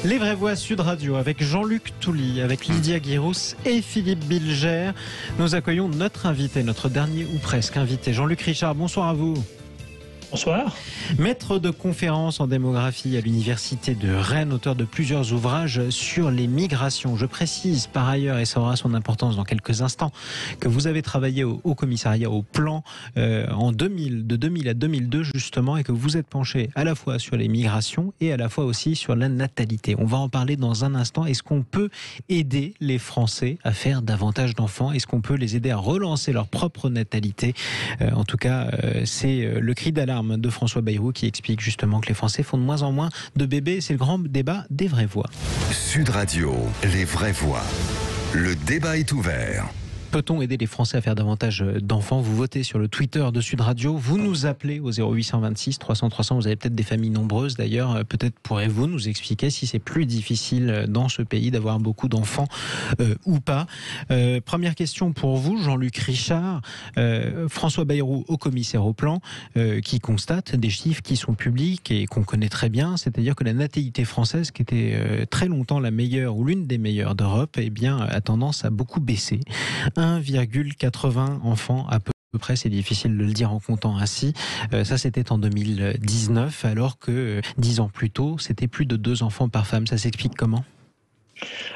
Les vraies voix Sud Radio avec Jean-Luc Touly, avec Lydia Guirous et Philippe Bilger. Nous accueillons notre invité, notre dernier ou presque invité, Jean-Luc Richard. Bonsoir à vous. Bonsoir. Maître de conférences en démographie à l'université de Rennes, auteur de plusieurs ouvrages sur les migrations. Je précise par ailleurs, et ça aura son importance dans quelques instants, que vous avez travaillé au commissariat au plan en 2000, de 2000 à 2002 justement, et que vous êtes penché à la fois sur les migrations et à la fois aussi sur la natalité. On va en parler dans un instant. Est-ce qu'on peut aider les Français à faire davantage d'enfants? Est-ce qu'on peut les aider à relancer leur propre natalité? En tout cas, c'est le cri d'alarme de François Bayrou qui explique justement que les Français font de moins en moins de bébés. C'est le grand débat des vraies voix. Sud Radio, les vraies voix. Le débat est ouvert. Peut-on aider les Français à faire davantage d'enfants? Vous votez sur le Twitter de Sud Radio, vous nous appelez au 0826 300 300. Vous avez peut-être des familles nombreuses d'ailleurs. Peut-être pourrez-vous nous expliquer si c'est plus difficile dans ce pays d'avoir beaucoup d'enfants ou pas. Première question pour vous, Jean-Luc Richard. François Bayrou au commissaire au plan qui constate des chiffres qui sont publics et qu'on connaît très bien, c'est-à-dire que la natalité française, qui était très longtemps la meilleure ou l'une des meilleures d'Europe, eh bien, a tendance à beaucoup baisser. 1,80 enfants à peu près, c'est difficile de le dire en comptant ainsi. Ça, c'était en 2019, alors que 10 ans plus tôt, c'était plus de 2 enfants par femme. Ça s'explique comment ?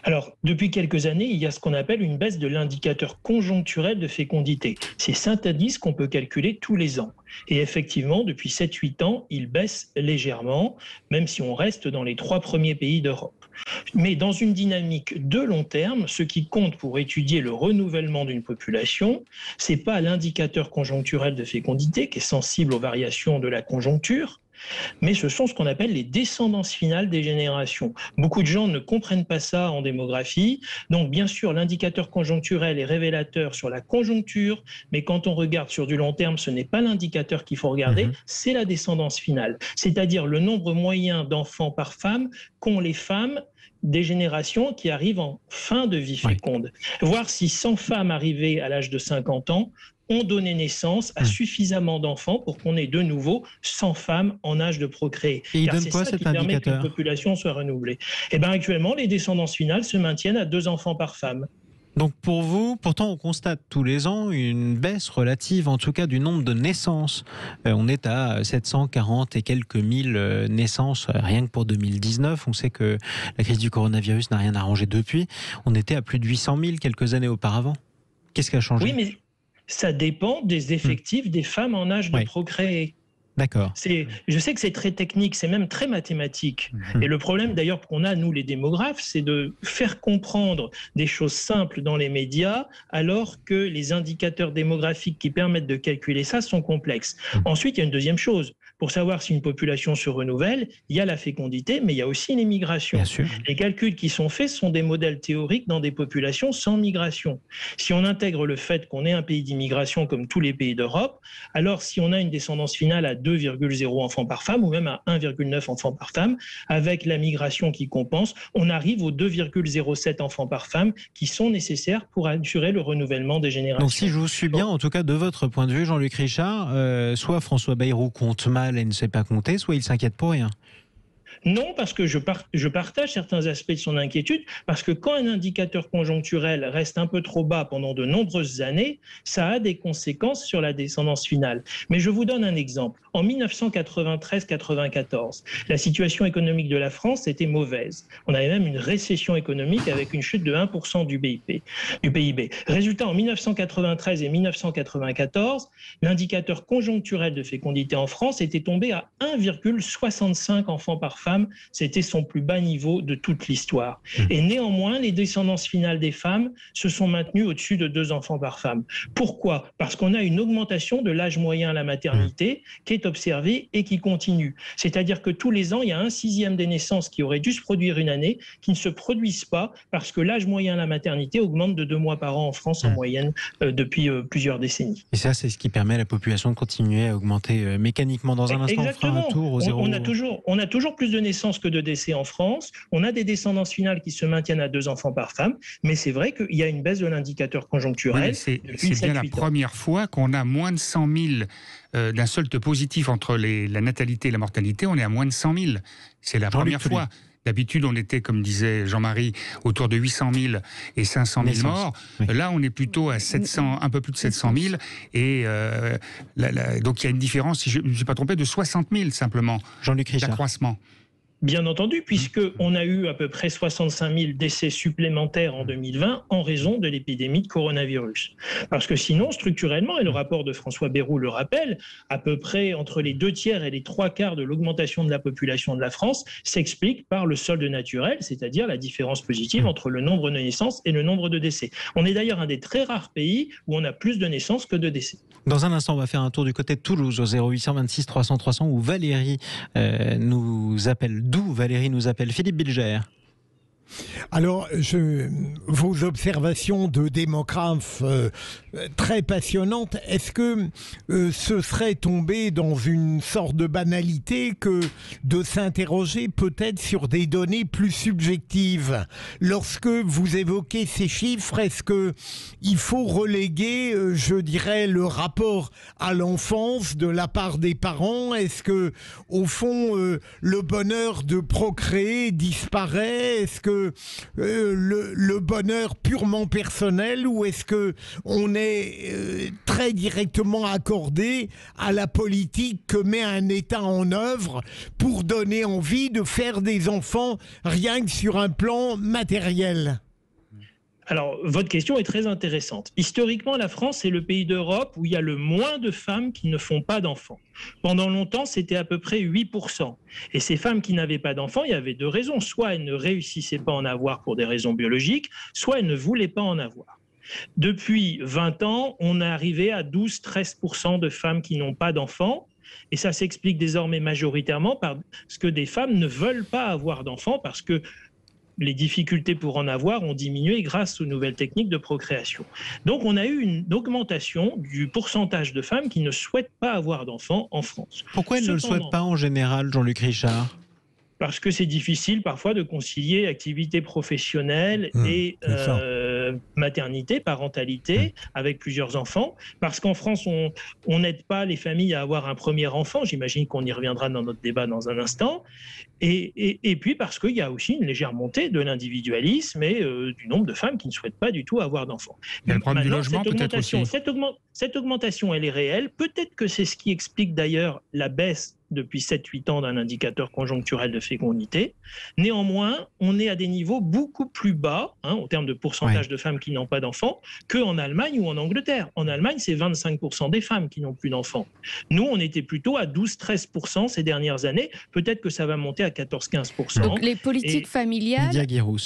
Alors, depuis quelques années, il y a ce qu'on appelle une baisse de l'indicateur conjoncturel de fécondité. C'est cet indice qu'on peut calculer tous les ans. Et effectivement, depuis 7-8 ans, il baisse légèrement, même si on reste dans les 3 premiers pays d'Europe. Mais dans une dynamique de long terme, ce qui compte pour étudier le renouvellement d'une population, c'est pas l'indicateur conjoncturel de fécondité qui est sensible aux variations de la conjoncture, mais ce sont ce qu'on appelle les descendances finales des générations. Beaucoup de gens ne comprennent pas ça en démographie. Donc, bien sûr, l'indicateur conjoncturel est révélateur sur la conjoncture, mais quand on regarde sur du long terme, ce n'est pas l'indicateur qu'il faut regarder, c'est la descendance finale. C'est-à-dire le nombre moyen d'enfants par femme qu'ont les femmes des générations qui arrivent en fin de vie féconde. Voir si 100 femmes arrivées à l'âge de 50 ans ont donné naissance à suffisamment d'enfants pour qu'on ait de nouveau 100 femmes en âge de procréer. Et il donne c'est quoi ça cet qui permet indicateur? qu'une population soit renouvelée. Et bien actuellement, les descendances finales se maintiennent à 2 enfants par femme. Donc pour vous, pourtant on constate tous les ans une baisse relative, en tout cas du nombre de naissances. On est à 740 et quelques mille naissances rien que pour 2019. On sait que la crise du coronavirus n'a rien arrangé depuis. On était à plus de 800 000 quelques années auparavant. Qu'est-ce qui a changé? Oui, mais ça dépend des effectifs des femmes en âge de procréer. D'accord. Je sais que c'est très technique, c'est même très mathématique. Et le problème d'ailleurs qu'on a, nous les démographes, c'est de faire comprendre des choses simples dans les médias alors que les indicateurs démographiques qui permettent de calculer ça sont complexes. Ensuite, il y a une deuxième chose. Pour savoir si une population se renouvelle, il y a la fécondité, mais il y a aussi les migrations. Bien sûr. Les calculs qui sont faits sont des modèles théoriques dans des populations sans migration. Si on intègre le fait qu'on est un pays d'immigration comme tous les pays d'Europe, alors si on a une descendance finale à 2,0 enfants par femme ou même à 1,9 enfants par femme, avec la migration qui compense, on arrive aux 2,07 enfants par femme qui sont nécessaires pour assurer le renouvellement des générations. Donc si je vous suis bien, en tout cas de votre point de vue, Jean-Luc Richard, soit François Bayrou compte mal et ne sait pas compter, soit il s'inquiète pour rien. Non, parce que je partage certains aspects de son inquiétude, parce que quand un indicateur conjoncturel reste un peu trop bas pendant de nombreuses années, ça a des conséquences sur la descendance finale. Mais je vous donne un exemple. En 1993-94, la situation économique de la France était mauvaise. On avait même une récession économique avec une chute de 1% du PIB. Résultat, en 1993 et 1994, l'indicateur conjoncturel de fécondité en France était tombé à 1,65 enfants par femme. C'était son plus bas niveau de toute l'histoire. Et néanmoins, les descendances finales des femmes se sont maintenues au-dessus de 2 enfants par femme. Pourquoi? Parce qu'on a une augmentation de l'âge moyen à la maternité qui est observée et qui continue. C'est-à-dire que tous les ans, il y a 1/6 des naissances qui auraient dû se produire une année qui ne se produisent pas parce que l'âge moyen à la maternité augmente de 2 mois par an en France en moyenne depuis plusieurs décennies. Et ça, c'est ce qui permet à la population de continuer à augmenter mécaniquement. Dans un instant, Exactement. on fera un tour au zéro. On a toujours plus de naissances que de décès en France. On a des descendances finales qui se maintiennent à 2 enfants par femme. Mais c'est vrai qu'il y a une baisse de l'indicateur conjoncturel. Oui, c'est bien la première fois qu'on a moins de 100 000 d'un solde positif entre la natalité et la mortalité. On est à moins de 100 000. C'est la première fois. D'habitude, on était, comme disait Jean-Marie, autour de 800 000 et 500 000 morts. Oui. Là, on est plutôt à 700, un peu plus de 700 000. Et donc, il y a une différence, si je ne me suis pas trompé, de 60 000 simplement d'accroissement. Bien entendu, puisqu'on a eu à peu près 65 000 décès supplémentaires en 2020 en raison de l'épidémie de coronavirus. Parce que sinon, structurellement, et le rapport de François Bayrou le rappelle, à peu près entre les 2/3 et les 3/4 de l'augmentation de la population de la France s'explique par le solde naturel, c'est-à-dire la différence positive entre le nombre de naissances et le nombre de décès. On est d'ailleurs un des très rares pays où on a plus de naissances que de décès. Dans un instant, on va faire un tour du côté de Toulouse au 0826 300 300 où Valérie nous appelle. D'où Valérie nous appelle? Philippe Bilger. Alors, vos observations de démographe très passionnantes, est-ce que ce serait tomber dans une sorte de banalité que de s'interroger peut-être sur des données plus subjectives? Lorsque vous évoquez ces chiffres, est-ce qu'il faut reléguer, je dirais, le rapport à l'enfance de la part des parents? Est-ce que, au fond, le bonheur de procréer disparaît? Est-ce que le bonheur purement personnel, ou est-ce que on est très directement accordé à la politique que met un État en œuvre pour donner envie de faire des enfants rien que sur un plan matériel? Alors, votre question est très intéressante. Historiquement, la France est le pays d'Europe où il y a le moins de femmes qui ne font pas d'enfants. Pendant longtemps, c'était à peu près 8%. Et ces femmes qui n'avaient pas d'enfants, il y avait deux raisons. Soit elles ne réussissaient pas à en avoir pour des raisons biologiques, soit elles ne voulaient pas en avoir. Depuis 20 ans, on est arrivé à 12-13% de femmes qui n'ont pas d'enfants. Et ça s'explique désormais majoritairement parce que des femmes ne veulent pas avoir d'enfants, parce que les difficultés pour en avoir ont diminué grâce aux nouvelles techniques de procréation. Donc on a eu une augmentation du pourcentage de femmes qui ne souhaitent pas avoir d'enfants en France. Pourquoi elles ne le souhaitent pas en général, Jean-Luc Richard ? Parce que c'est difficile parfois de concilier activité professionnelle et maternité, parentalité, avec plusieurs enfants. Parce qu'en France, on n'aide pas les familles à avoir un premier enfant. J'imagine qu'on y reviendra dans notre débat dans un instant. Et puis parce qu'il y a aussi une légère montée de l'individualisme et du nombre de femmes qui ne souhaitent pas du tout avoir d'enfants. Il y a le problème du logement peut-être aussi. Cette augmentation, elle est réelle. Peut-être que c'est ce qui explique d'ailleurs la baisse depuis 7-8 ans d'un indicateur conjoncturel de fécondité. Néanmoins, on est à des niveaux beaucoup plus bas, en termes de pourcentage de femmes qui n'ont pas d'enfants, qu'en Allemagne ou en Angleterre. En Allemagne, c'est 25% des femmes qui n'ont plus d'enfants. Nous, on était plutôt à 12-13% ces dernières années. Peut-être que ça va monter à 14-15%. Donc les politiques familiales,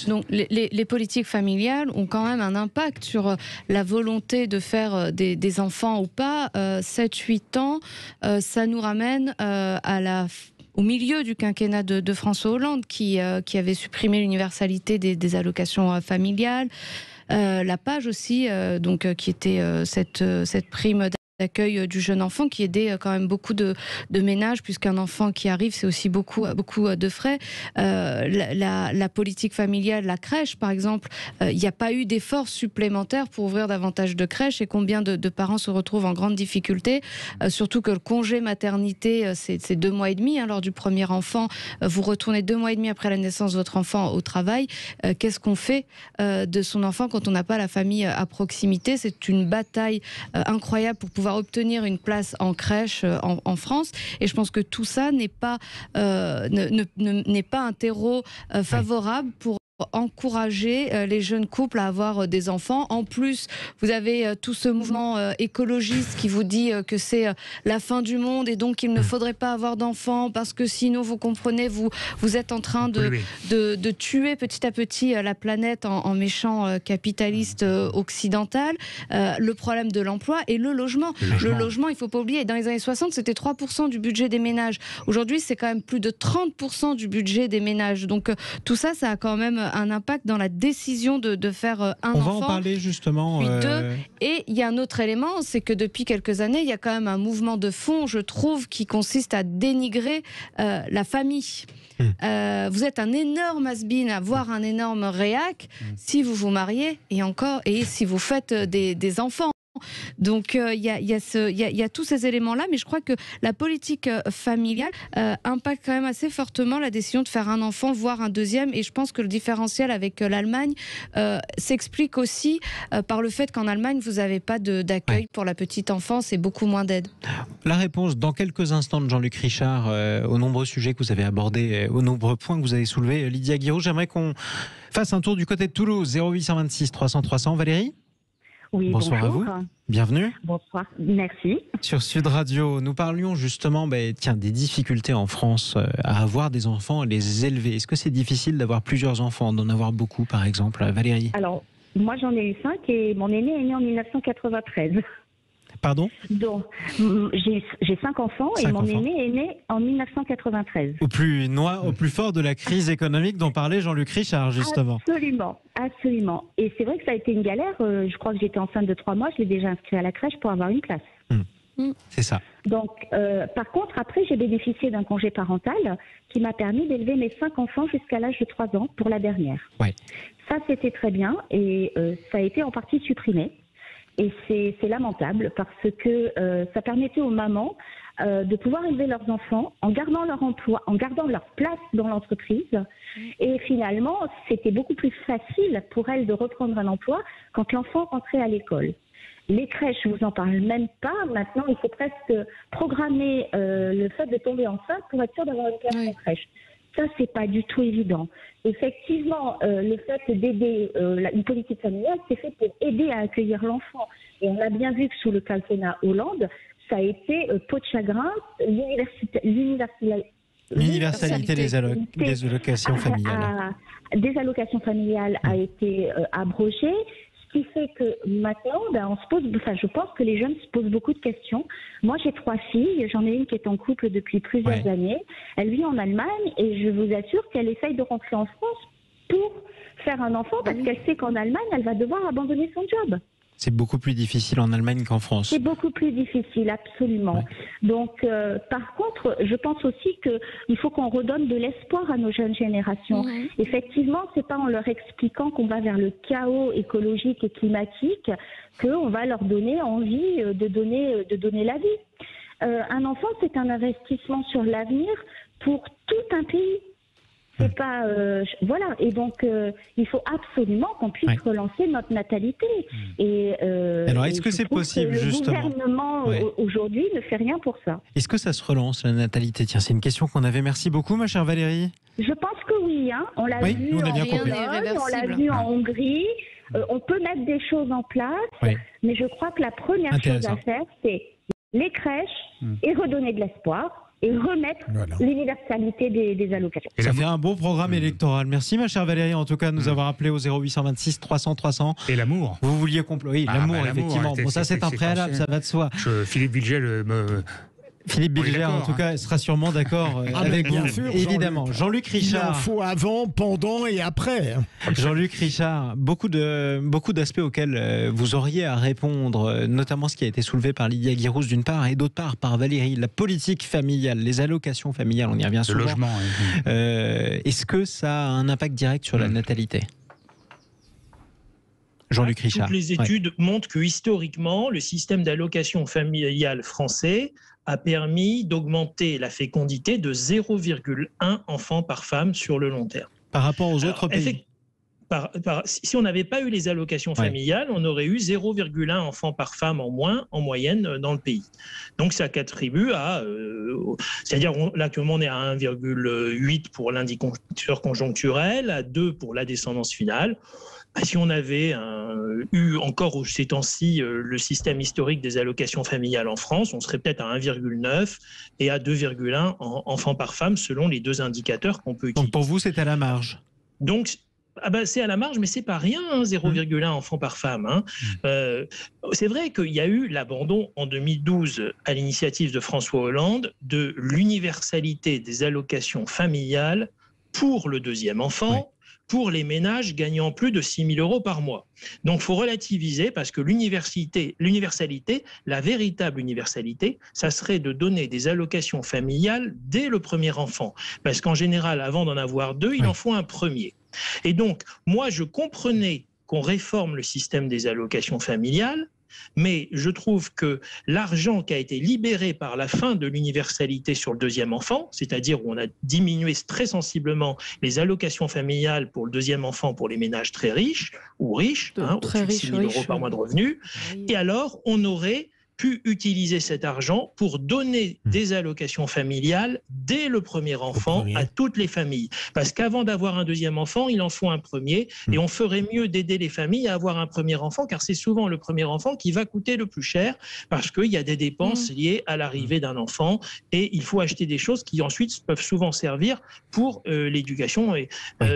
donc les politiques familiales ont quand même un impact sur la volonté de faire des enfants ou pas. 7-8 ans, ça nous ramène au milieu du quinquennat de François Hollande qui avait supprimé l'universalité des allocations familiales. La PAJE aussi, qui était cette prime d'accueil du jeune enfant qui aidait quand même beaucoup de ménages, puisqu'un enfant qui arrive, c'est aussi beaucoup de frais. La politique familiale, la crèche par exemple, il n'y a pas eu d'efforts supplémentaires pour ouvrir davantage de crèches, et combien de parents se retrouvent en grande difficulté, surtout que le congé maternité, c'est 2 mois et demi lors du premier enfant. Vous retournez 2 mois et demi après la naissance de votre enfant au travail. Qu'est-ce qu'on fait de son enfant quand on n'a pas la famille à proximité? C'est une bataille incroyable pour pouvoir obtenir une place en crèche en France, et je pense que tout ça n'est pas un terreau favorable pour encourager les jeunes couples à avoir des enfants. En plus, vous avez tout ce mouvement écologiste qui vous dit que c'est la fin du monde et donc il ne faudrait pas avoir d'enfants parce que sinon, vous comprenez, vous êtes en train de tuer petit à petit la planète en méchant capitaliste occidental. Le problème de l'emploi et le logement. Le logement, il ne faut pas oublier, dans les années 60, c'était 3% du budget des ménages. Aujourd'hui, c'est quand même plus de 30% du budget des ménages. Donc tout ça, ça a quand même un impact dans la décision de faire un enfant. On va en parler justement. Puis deux. Et il y a un autre élément, c'est que depuis quelques années, il y a quand même un mouvement de fond, je trouve, qui consiste à dénigrer la famille. Vous êtes un énorme has-been, voire un énorme réac, si vous vous mariez, et si vous faites des enfants. Donc il y a tous ces éléments-là, mais je crois que la politique familiale impacte quand même assez fortement la décision de faire un enfant, voire un deuxième. Et je pense que le différentiel avec l'Allemagne s'explique aussi par le fait qu'en Allemagne, vous n'avez pas d'accueil pour la petite enfance et beaucoup moins d'aide. La réponse dans quelques instants de Jean-Luc Richard aux nombreux sujets que vous avez abordés, aux nombreux points que vous avez soulevés. Lydia Guiraud, j'aimerais qu'on fasse un tour du côté de Toulouse, 0826 300 300. Valérie ? Oui, bonsoir bonjour. à vous. Bienvenue. Bonsoir, merci. Sur Sud Radio, nous parlions justement des difficultés en France à avoir des enfants, à les élever. Est-ce que c'est difficile d'avoir plusieurs enfants, d'en avoir beaucoup par exemple, Valérie ? Alors, moi j'en ai eu 5 et mon aîné est né en 1993. Pardon ? Donc, j'ai 5 enfants et mon aîné est né en 1993. Au plus fort de la crise économique dont parlait Jean-Luc Richard, justement. Absolument, absolument. Et c'est vrai que ça a été une galère. Je crois que j'étais enceinte de 3 mois, je l'ai déjà inscrit à la crèche pour avoir une place. C'est ça. Donc, par contre, après, j'ai bénéficié d'un congé parental qui m'a permis d'élever mes 5 enfants jusqu'à l'âge de 3 ans pour la dernière. Ouais. Ça, c'était très bien et ça a été en partie supprimé. Et c'est lamentable parce que ça permettait aux mamans de pouvoir élever leurs enfants en gardant leur emploi, en gardant leur place dans l'entreprise. Et finalement, c'était beaucoup plus facile pour elles de reprendre un emploi quand l'enfant rentrait à l'école. Les crèches, je vous en parle même pas. Maintenant, il faut presque programmer le fait de tomber enceinte pour être sûr d'avoir une place en crèche. Ça, c'est pas du tout évident. Effectivement, le fait d'aider une politique familiale, c'est fait pour aider à accueillir l'enfant. Et on a bien vu que sous le quinquennat Hollande, ça a été peau de chagrin, l'universalité des allocations familiales. Des allocations familiales a été abrogée. Ce qui fait que maintenant, je pense que les jeunes se posent beaucoup de questions. Moi, j'ai 3 filles, j'en ai une qui est en couple depuis plusieurs années. Elle vit en Allemagne et je vous assure qu'elle essaye de rentrer en France pour faire un enfant parce qu'elle sait qu'en Allemagne, elle va devoir abandonner son job. C'est beaucoup plus difficile en Allemagne qu'en France. C'est beaucoup plus difficile, absolument. Ouais. Donc, par contre, je pense aussi qu'il faut qu'on redonne de l'espoir à nos jeunes générations. Effectivement, c'est pas en leur expliquant qu'on va vers le chaos écologique et climatique qu'on va leur donner envie de donner la vie. Un enfant, c'est un investissement sur l'avenir pour tout un pays. C'est pas voilà, et donc il faut absolument qu'on puisse relancer notre natalité. Et alors, est-ce que c'est possible, justement ? Le gouvernement aujourd'hui ne fait rien pour ça. Est-ce que ça se relance, la natalité ? Tiens, c'est une question qu'on avait. Merci beaucoup, ma chère Valérie. Je pense que oui. Hein. On l'a vu en Pologne, on l'a vu en Hongrie. On peut mettre des choses en place, mais je crois que la première chose à faire, c'est les crèches et redonner de l'espoir. Et remettre l'universalité des allocations. Ça fait un bon programme électoral. Merci ma chère Valérie, en tout cas, de nous avoir appelé au 0826 300 300. Et l'amour. Vous vouliez comploter l'amour, effectivement. Bon, ça c'est un préalable, ça va de soi. Philippe Bilger Philippe Bilger, en tout cas, sera sûrement d'accord avec vous, évidemment. Jean-Luc Richard. Il en faut avant, pendant et après. Jean-Luc Richard, beaucoup d'aspects auxquels vous auriez à répondre, notamment ce qui a été soulevé par Lydia Guiraud d'une part et d'autre part par Valérie, la politique familiale, les allocations familiales, on y revient souvent. Le logement. Est-ce que ça a un impact direct sur la natalité ? Jean-Luc Richard. Toutes les études montrent que historiquement, le système d'allocation familiale français a permis d'augmenter la fécondité de 0,1 enfant par femme sur le long terme. Par rapport aux autres pays. Si on n'avait pas eu les allocations familiales, on aurait eu 0,1 enfant par femme en moins en moyenne dans le pays. Donc ça contribue à... c'est-à-dire là actuellement on est à 1,8 pour l'indicateur conjoncturel, à 2 pour la descendance finale. Si on avait eu encore ces temps-ci le système historique des allocations familiales en France, on serait peut-être à 1,9 et à 2,1 enfants par femme selon les 2 indicateurs qu'on peut utiliser. Donc pour vous, c'est à la marge. Donc c'est à la marge, mais c'est pas rien, 0,1 enfants par femme. C'est vrai qu'il y a eu l'abandon en 2012 à l'initiative de François Hollande de l'universalité des allocations familiales pour le 2e enfant. Pour les ménages gagnant plus de 6 000 € par mois. Donc, il faut relativiser parce que l'universalité, la véritable universalité, ça serait de donner des allocations familiales dès le premier enfant. Parce qu'en général, avant d'en avoir 2, il en faut un premier. Et donc, moi, je comprenais qu'on réforme le système des allocations familiales Mais je trouve que l'argent qui a été libéré par la fin de l'universalité sur le deuxième enfant, c'est-à-dire où on a diminué très sensiblement les allocations familiales pour le deuxième enfant pour les ménages très riches ou riches, au-dessus de 6 000 euros par mois de revenus, et alors on aurait pu utiliser cet argent pour donner des allocations familiales dès le premier enfant à toutes les familles. Parce qu'avant d'avoir un deuxième enfant, il en faut un premier, et on ferait mieux d'aider les familles à avoir un premier enfant, car c'est souvent le premier enfant qui va coûter le plus cher, parce qu'il y a des dépenses liées à l'arrivée d'un enfant, et il faut acheter des choses qui ensuite peuvent souvent servir pour l'éducation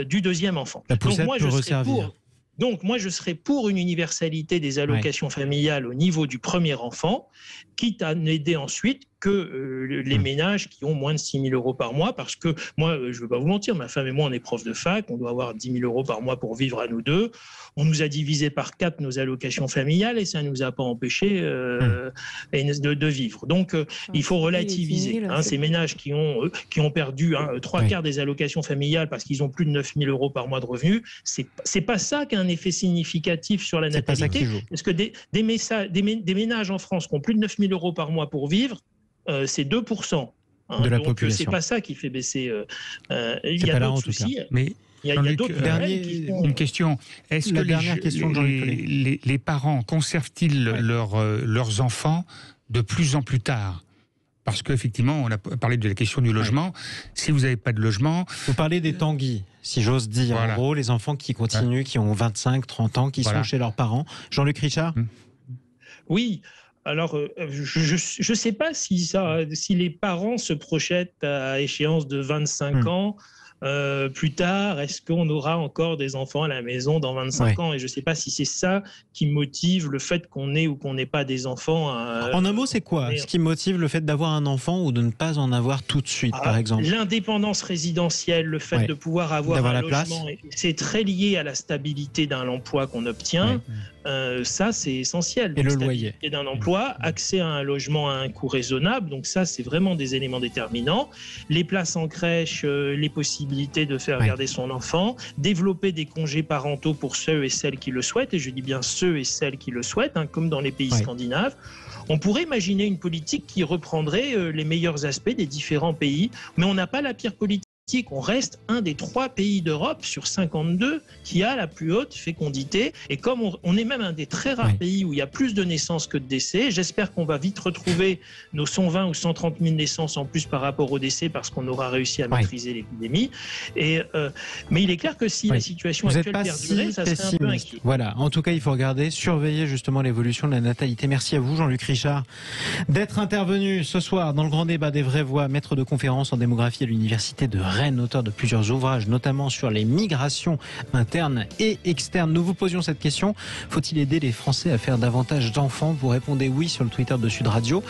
du deuxième enfant. La poussette peut resservir. Donc, moi, je serais pour une universalité des allocations familiales au niveau du premier enfant, quitte à n'aider ensuite que les ménages qui ont moins de 6 000 euros par mois, parce que moi, je ne veux pas vous mentir, ma femme et moi, on est profs de fac, on doit avoir 10 000 euros par mois pour vivre à nous deux. On nous a divisé par 4 nos allocations familiales et ça ne nous a pas empêché de vivre. Donc, il faut relativiser. Ces ménages qui ont perdu 3/4 des allocations familiales parce qu'ils ont plus de 9 000 euros par mois de revenus, c'est pas ça qui a un effet significatif sur la natalité. Parce que des ménages en France qui ont plus de 9 000 euros par mois pour vivre, c'est 2%. De la population. C'est pas ça qui fait baisser. Il y a d'autres soucis. Mais il y a d'autres une question. Est-ce que les parents conservent-ils leurs enfants de plus en plus tard? Parce qu'effectivement, on a parlé de la question du logement. Si vous n'avez pas de logement... Vous parlez des tanguis, si j'ose dire. En gros, les enfants qui continuent, qui ont 25, 30 ans, qui sont chez leurs parents. Jean-Luc Richard? Oui. Alors, je ne sais pas si les parents se projettent à échéance de 25 ans. Plus tard, est-ce qu'on aura encore des enfants à la maison dans 25 ans? Et je ne sais pas si c'est ça qui motive le fait qu'on ait ou qu'on n'ait pas des enfants. En un mot, c'est quoi ce qui motive le fait d'avoir un enfant ou de ne pas en avoir tout de suite, par exemple? L'indépendance résidentielle, le fait de pouvoir avoir un logement, c'est très lié à la stabilité d'un emploi qu'on obtient. Ça, c'est essentiel. Et le loyer d'un emploi, accès à un logement à un coût raisonnable. Donc ça, c'est vraiment des éléments déterminants. Les places en crèche, les possibilités de faire garder son enfant, développer des congés parentaux pour ceux et celles qui le souhaitent. Et je dis bien ceux et celles qui le souhaitent, comme dans les pays scandinaves. On pourrait imaginer une politique qui reprendrait les meilleurs aspects des différents pays, mais on n'a pas la pire politique. On reste un des 3 pays d'Europe sur 52 qui a la plus haute fécondité. Et comme on est même un des très rares pays où il y a plus de naissances que de décès, j'espère qu'on va vite retrouver nos 120 ou 130 000 naissances en plus par rapport aux décès parce qu'on aura réussi à maîtriser l'épidémie. Mais il est clair que si la situation actuelle perdurait, ça serait un peu inquiet. Voilà, en tout cas, il faut regarder, surveiller justement l'évolution de la natalité. Merci à vous, Jean-Luc Richard, d'être intervenu ce soir dans le grand débat des vraies voix, maître de conférence en démographie à l'université de Rennes, auteur de plusieurs ouvrages, notamment sur les migrations internes et externes. Nous vous posions cette question: faut-il aider les Français à faire davantage d'enfants? Vous répondez oui sur le Twitter de Sud Radio.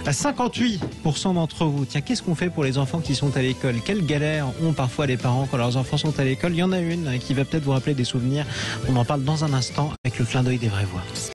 À 58% d'entre vous. Tiens, qu'est-ce qu'on fait pour les enfants qui sont à l'école? Quelles galères ont parfois les parents quand leurs enfants sont à l'école? Il y en a une qui va peut-être vous rappeler des souvenirs. On en parle dans un instant avec le clin d'œil des vraies voix.